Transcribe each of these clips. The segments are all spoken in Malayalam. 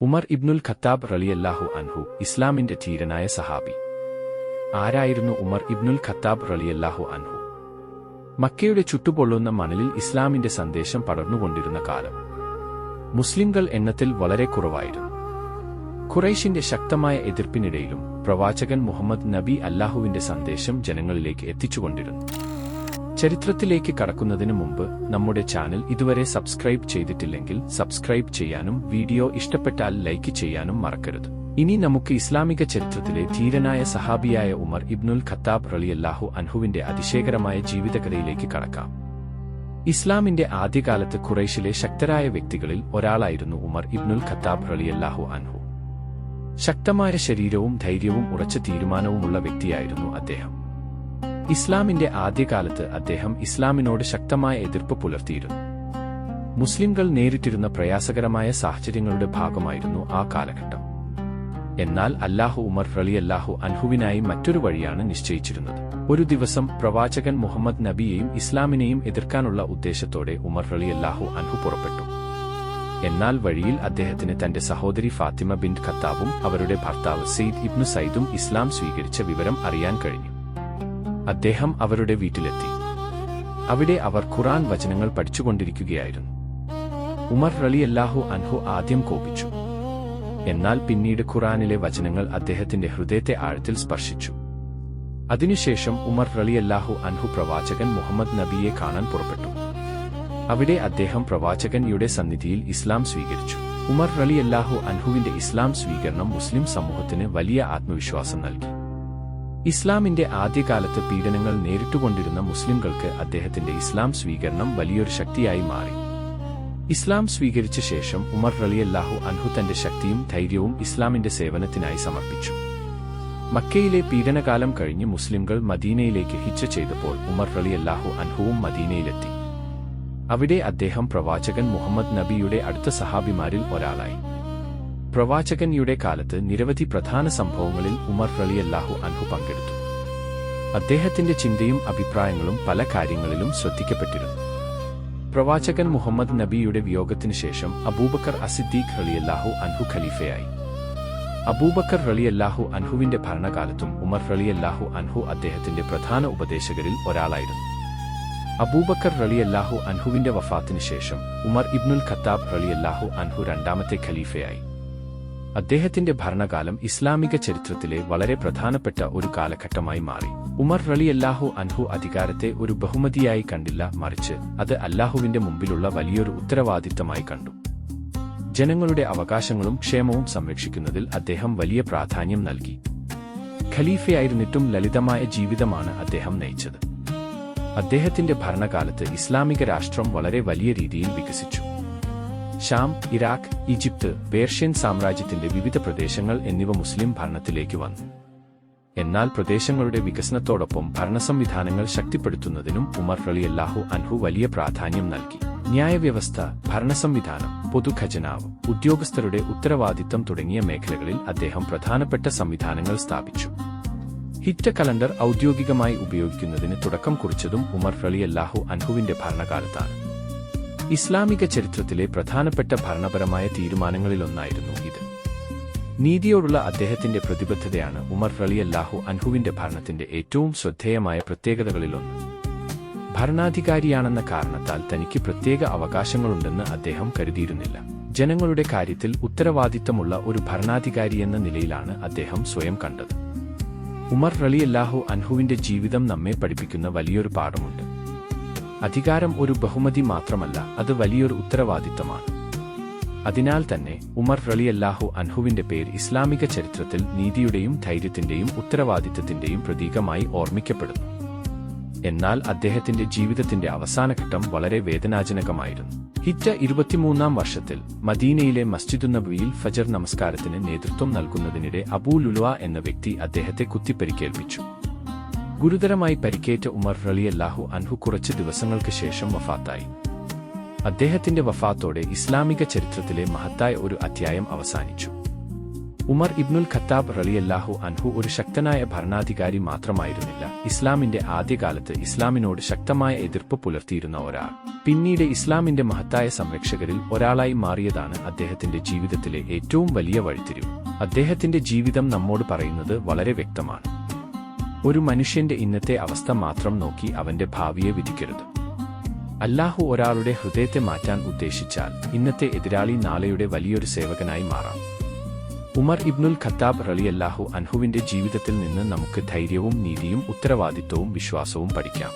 ഉമർ ഇബ്നുൽ ഖത്താബ് റളിയല്ലാഹു അൻഹു ഇസ്ലാമിന്റെ ധീരനായ സഹാബി. ആരായിരുന്നു ഉമർ ഇബ്നുൽ ഖത്താബ് റളിയല്ലാഹു അൻഹു? മക്കയുടെ ചുട്ടുപൊള്ളുന്ന മണലിൽ ഇസ്ലാമിന്റെ സന്ദേശം പടർന്നുകൊണ്ടിരുന്ന കാലം. മുസ്ലിംകൾ എണ്ണത്തിൽ വളരെ കുറവായിരുന്നു. ഖുറൈശിന്റെ ശക്തമായ എതിർപ്പിനിടയിലും പ്രവാചകൻ മുഹമ്മദ് നബി അല്ലാഹുവിന്റെ സന്ദേശം ജനങ്ങളിലേക്ക് എത്തിച്ചുകൊണ്ടിരുന്നു. ചരിത്രത്തിലേക്ക് കടക്കുന്നതിന് മുമ്പ് നമ്മുടെ ചാനൽ ഇതുവരെ സബ്സ്ക്രൈബ് ചെയ്തിട്ടില്ലെങ്കിൽ സബ്സ്ക്രൈബ് ചെയ്യാനും വീഡിയോ ഇഷ്ടപ്പെട്ടാൽ ലൈക്ക് ചെയ്യാനും മറക്കരുത്. ഇനി നമുക്ക് ഇസ്ലാമിക ചരിത്രത്തിലെ ധീരനായ സഹാബിയായ ഉമർ ഇബ്നുൽ ഖത്താബ് റളിയല്ലാഹു അൻഹുവിന്റെ അതിശയകരമായ ജീവിതകഥയിലേക്ക് കടക്കാം. ഇസ്ലാമിന്റെ ആദ്യകാലത്ത് ഖുറൈശിലെ ശക്തരായ വ്യക്തികളിൽ ഒരാളായിരുന്നു ഉമർ ഇബ്നുൽ ഖത്താബ് റളിയല്ലാഹു അൻഹു. ശക്തമായ ശരീരവും ധൈര്യവും ഉറച്ച തീരുമാനവുമുള്ള വ്യക്തിയായിരുന്നു അദ്ദേഹം. ഇസ്ലാമിന്റെ ആദ്യകാലത്ത് അദ്ദേഹം ഇസ്ലാമിനോട് ശക്തമായ എതിർപ്പ് പുലർത്തിയിരുന്നു. മുസ്ലിംകൾ നേരിട്ടിരുന്ന പ്രയാസകരമായ സാഹചര്യങ്ങളുടെ ഭാഗമായിരുന്നു ആ കാലഘട്ടം. എന്നാൽ അല്ലാഹു ഉമർ റളിയല്ലാഹു അൻഹുവിനായി മറ്റൊരു വഴിയാണ് നിശ്ചയിച്ചിരുന്നത്. ഒരു ദിവസം പ്രവാചകൻ മുഹമ്മദ് നബിയെയും ഇസ്ലാമിനെയും എതിർക്കാനുള്ള ഉദ്ദേശത്തോടെ ഉമർ റളിയല്ലാഹു അൻഹു പുറപ്പെട്ടു. എന്നാൽ വഴിയിൽ അദ്ദേഹത്തിന് തന്റെ സഹോദരി ഫാത്തിമ ബിൻത് ഖത്താബും അവരുടെ ഭർത്താവ് സെയ്ദ് ഇബ്നു സൈദും ഇസ്ലാം സ്വീകരിച്ച വിവരം അറിയാൻ കഴിഞ്ഞു. അദ്ദേഹം അവരുടെ വീട്ടിലെത്തി. അവിടെ അവർ ഖുർആൻ വചനങ്ങൾ പഠിച്ചുകൊണ്ടിരിക്കുകയായിരുന്നു. ഉമർ റളിയല്ലാഹു അൻഹു ആദ്യം കോപിച്ചു. എന്നാൽ പിന്നീട് ഖുർആനിലെ വചനങ്ങൾ അദ്ദേഹത്തിന്റെ ഹൃദയത്തെ ആഴത്തിൽ സ്പർശിച്ചു. അതിനുശേഷം ഉമർ റളിയല്ലാഹു അൻഹു പ്രവാചകൻ മുഹമ്മദ് നബിയെ കാണാൻ പുറപ്പെട്ടു. അവിടെ അദ്ദേഹം പ്രവാചകന്റെ സന്നിധിയിൽ ഇസ്ലാം സ്വീകരിച്ചു. ഉമർ റളിയല്ലാഹു അൻഹുവിന്റെ ഇസ്ലാം സ്വീകരണം മുസ്ലിം സമൂഹത്തിന് വലിയ ആത്മവിശ്വാസം നൽകി. ഇസ്ലാമിന്റെ ആദ്യകാലത്ത് പീഡനങ്ങൾ നേരിട്ടുകൊണ്ടിരുന്ന മുസ്ലിംകൾക്ക് അദ്ദേഹത്തിന്റെ ഇസ്ലാം സ്വീകരണം വലിയൊരു ശക്തിയായി മാറി. ഇസ്ലാം സ്വീകരിച്ച ശേഷം ഉമർ റളിയല്ലാഹു അൻഹു തന്റെ ശക്തിയും ധൈര്യവും ഇസ്ലാമിന്റെ സേവനത്തിനായി സമർപ്പിച്ചു. മക്കയിലെ പീഡനകാലം കഴിഞ്ഞ് മുസ്ലിംകൾ മദീനയിലേക്ക് ഹിജ്റ ചെയ്തപ്പോൾ ഉമർ റളിയല്ലാഹു അൻഹുവും മദീനയിലെത്തി. അവിടെ അദ്ദേഹം പ്രവാചകൻ മുഹമ്മദ് നബിയുടെ അടുത്ത സഹാബിമാരിൽ ഒരാളായി. പ്രവാചകന്റെ കാലത്ത് നിരവധി പ്രധാന സംഭവങ്ങളിൽ ഉമർ റളിയല്ലാഹു അൻഹു പങ്കെടുത്തു. അദ്ദേഹത്തിന്റെ ചിന്തയും അഭിപ്രായങ്ങളും പല കാര്യങ്ങളിലും ശ്രദ്ധിക്കപ്പെട്ടിരുന്നു. പ്രവാചകൻ മുഹമ്മദ് നബിയുടെ വിയോഗത്തിനു ശേഷം അബൂബക്കർ അസിദ്ദീഖ് റളിയല്ലാഹു അൻഹു ഖലീഫയായി. അബൂബക്കർ റളിയല്ലാഹു അൻഹുവിന്റെ ഭരണകാലത്തും ഉമർ റളിയല്ലാഹു അൻഹു അദ്ദേഹത്തിന്റെ പ്രധാന ഉപദേശകരിൽ ഒരാളായിരുന്നു. അബൂബക്കർ റളിയല്ലാഹു അൻഹുവിന്റെ വഫാത്തിനു ശേഷം ഉമർ ഇബ്നുൽ ഖത്താബ് റളിയല്ലാഹു അൻഹു രണ്ടാമത്തെ ഖലീഫയായി. അദ്ദേഹത്തിന്റെ ഭരണകാലം ഇസ്ലാമിക ചരിത്രത്തിലെ വളരെ പ്രധാനപ്പെട്ട ഒരു കാലഘട്ടമായി മാറി. ഉമർ റളിയല്ലാഹു അൻഹു അധികാരത്തെ ഒരു ബഹുമതിയായി കണ്ടില്ല, മറിച്ച് അത് അല്ലാഹുവിന്റെ മുമ്പിലുള്ള വലിയൊരു ഉത്തരവാദിത്തമായി കണ്ടു. ജനങ്ങളുടെ അവകാശങ്ങളും ക്ഷേമവും സംരക്ഷിക്കുന്നതിൽ അദ്ദേഹം വലിയ പ്രാധാന്യം നൽകി. ഖലീഫയായിരുന്നിട്ടും ലളിതമായ ജീവിതമാണ് അദ്ദേഹം നയിച്ചത്. അദ്ദേഹത്തിന്റെ ഭരണകാലത്ത് ഇസ്ലാമിക രാഷ്ട്രം വളരെ വലിയ രീതിയിൽ വികസിച്ചു. ഷാം, ഇറാഖ്, ഈജിപ്ത്, പേർഷ്യൻ സാമ്രാജ്യത്തിന്റെ വിവിധ പ്രദേശങ്ങൾ എന്നിവ മുസ്ലിം ഭരണത്തിലേക്ക് വന്നു. എന്നാൽ പ്രദേശങ്ങളുടെ വികസനത്തോടൊപ്പം ഭരണസംവിധാനങ്ങൾ ശക്തിപ്പെടുത്തുന്നതിനും ഉമർ റളിയല്ലാഹു അൻഹു വലിയ പ്രാധാന്യം നൽകി. ന്യായവ്യവസ്ഥ, ഭരണസംവിധാനം, പൊതുഖജനാവ്, ഉദ്യോഗസ്ഥരുടെ ഉത്തരവാദിത്തം തുടങ്ങിയ മേഖലകളിൽ അദ്ദേഹം പ്രധാനപ്പെട്ട സംവിധാനങ്ങൾ സ്ഥാപിച്ചു. ഹിജ്റ കലണ്ടർ ഔദ്യോഗികമായി ഉപയോഗിക്കുന്നതിന് തുടക്കം കുറിച്ചതും ഉമർ റളിയല്ലാഹു അൻഹുവിന്റെ ഭരണകാലത്താണ്. ഇസ്ലാമിക ചരിത്രത്തിലെ പ്രധാനപ്പെട്ട ഭരണപരമായ തീരുമാനങ്ങളിലൊന്നായിരുന്നു ഇത്. നീതിയോടുള്ള അദ്ദേഹത്തിന്റെ പ്രതിബദ്ധതയാണ് ഉമർ റളിയല്ലാഹു അൻഹുവിന്റെ ഭരണത്തിന്റെ ഏറ്റവും ശ്രദ്ധേയമായ പ്രത്യേകതകളിലൊന്ന്. ഭരണാധികാരിയാണെന്ന കാരണത്താൽ തനിക്ക് പ്രത്യേക അവകാശങ്ങളുണ്ടെന്ന് അദ്ദേഹം കരുതിയിരുന്നില്ല. ജനങ്ങളുടെ കാര്യത്തിൽ ഉത്തരവാദിത്തമുള്ള ഒരു ഭരണാധികാരിയെന്ന നിലയിലാണ് അദ്ദേഹം സ്വയം കണ്ടത്. ഉമർ റളിയല്ലാഹു അൻഹുവിന്റെ ജീവിതം നമ്മെ പഠിപ്പിക്കുന്ന വലിയൊരു പാഠമുണ്ട്. അധികാരം ഒരു ബഹുമതി മാത്രമല്ല, അത് വലിയൊരു ഉത്തരവാദിത്തമാണ്. അതിനാൽ തന്നെ ഉമർ റളിയല്ലാഹു അൻഹുവിന്റെ പേര് ഇസ്ലാമിക ചരിത്രത്തിൽ നീതിയുടെയും ധൈര്യത്തിന്റെയും ഉത്തരവാദിത്തത്തിന്റെയും പ്രതീകമായി ഓർമ്മിക്കപ്പെടുന്നു. എന്നാൽ അദ്ദേഹത്തിന്റെ ജീവിതത്തിന്റെ അവസാനഘട്ടം വളരെ വേദനാജനകമായിരുന്നു. ഹിജ്റ 23-ാം വർഷത്തിൽ മദീനയിലെ മസ്ജിദുൻ നബവിയിൽ ഫജർ നമസ്കാരത്തിന് നേതൃത്വം നൽകുന്നതിനിടെ അബൂ ലുലുഅ എന്ന വ്യക്തി അദ്ദേഹത്തെ കുത്തിപ്പരിക്കേൽപ്പിച്ചു. ഗുരുതരമായി പരിക്കേറ്റ ഉമർ റളിയല്ലാഹു അൻഹു കുറച്ച് ദിവസങ്ങൾക്ക് ശേഷം വഫാത്തായി. അദ്ദേഹത്തിന്റെ വഫാത്തോടെ ഇസ്ലാമിക ചരിത്രത്തിലെ മഹത്തായ ഒരു അധ്യായം അവസാനിച്ചു. ഉമർ ഇബ്നുൽ ഖത്താബ് റളിയല്ലാഹു അൻഹു ഒരു ശക്തനായ ഭരണാധികാരി മാത്രമായിരുന്നില്ല, ഇസ്ലാമിന്റെ ആദ്യകാലത്ത് ഇസ്ലാമിനോട് ശക്തമായ എതിർപ്പ് പുലർത്തിയിരുന്ന ഒരാൾ. പിന്നീട് ഇസ്ലാമിന്റെ മഹത്തായ സംരക്ഷകരിൽ ഒരാളായി മാറിയതാണ് അദ്ദേഹത്തിന്റെ ജീവിതത്തിലെ ഏറ്റവും വലിയ വഴിത്തിരിവ്. അദ്ദേഹത്തിന്റെ ജീവിതം നമ്മോട് പറയുന്നത് വളരെ വ്യക്തമാണ്. ഒരു മനുഷ്യന്റെ ഇന്നത്തെ അവസ്ഥ മാത്രം നോക്കി അവന്റെ ഭാവിയെ വിധിക്കരുത്. അല്ലാഹു ഒരാളുടെ ഹൃദയത്തെ മാറ്റാൻ ഉദ്ദേശിച്ചാൽ ഇന്നത്തെ എതിരാളി നാളെയുടെ വലിയൊരു സേവകനായി മാറാം. ഉമർ ഇബ്നുൽ ഖത്താബ് റളിയല്ലാഹു അൻഹുവിന്റെ ജീവിതത്തിൽ നിന്ന് നമുക്ക് ധൈര്യവും നീതിയും ഉത്തരവാദിത്വവും വിശ്വാസവും പഠിക്കാം.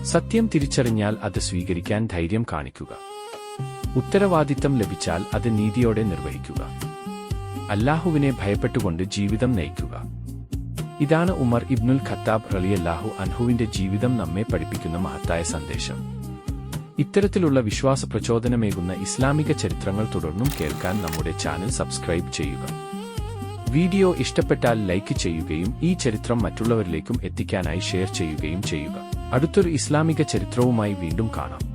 സത്യം തിരിച്ചറിഞ്ഞാൽ അത് സ്വീകരിക്കാൻ ധൈര്യം കാണിക്കുക. ഉത്തരവാദിത്തം ലഭിച്ചാൽ അത് നീതിയോടെ നിർവഹിക്കുക. അല്ലാഹുവിനെ ഭയപ്പെട്ടുകൊണ്ട് ജീവിതം നയിക്കുക. ഇതാണ് ഉമർ ഇബ്നുൽ ഖത്താബ് റളിയല്ലാഹു അൻഹുവിന്റെ ജീവിതം നമ്മെ പഠിപ്പിക്കുന്ന മഹത്തായ സന്ദേശം. ഇത്തരത്തിലുള്ള വിശ്വാസ പ്രചോദനമേകുന്ന ഇസ്ലാമിക ചരിത്രങ്ങൾ തുടർന്നും കേൾക്കാൻ നമ്മുടെ ചാനൽ സബ്സ്ക്രൈബ് ചെയ്യുക. വീഡിയോ ഇഷ്ടപ്പെട്ടാൽ ലൈക്ക് ചെയ്യുകയും ഈ ചരിത്രം മറ്റുള്ളവരിലേക്കും എത്തിക്കാനായി ഷെയർ ചെയ്യുകയും ചെയ്യുക. അടുത്തൊരു ഇസ്ലാമിക ചരിത്രവുമായി വീണ്ടും കാണാം.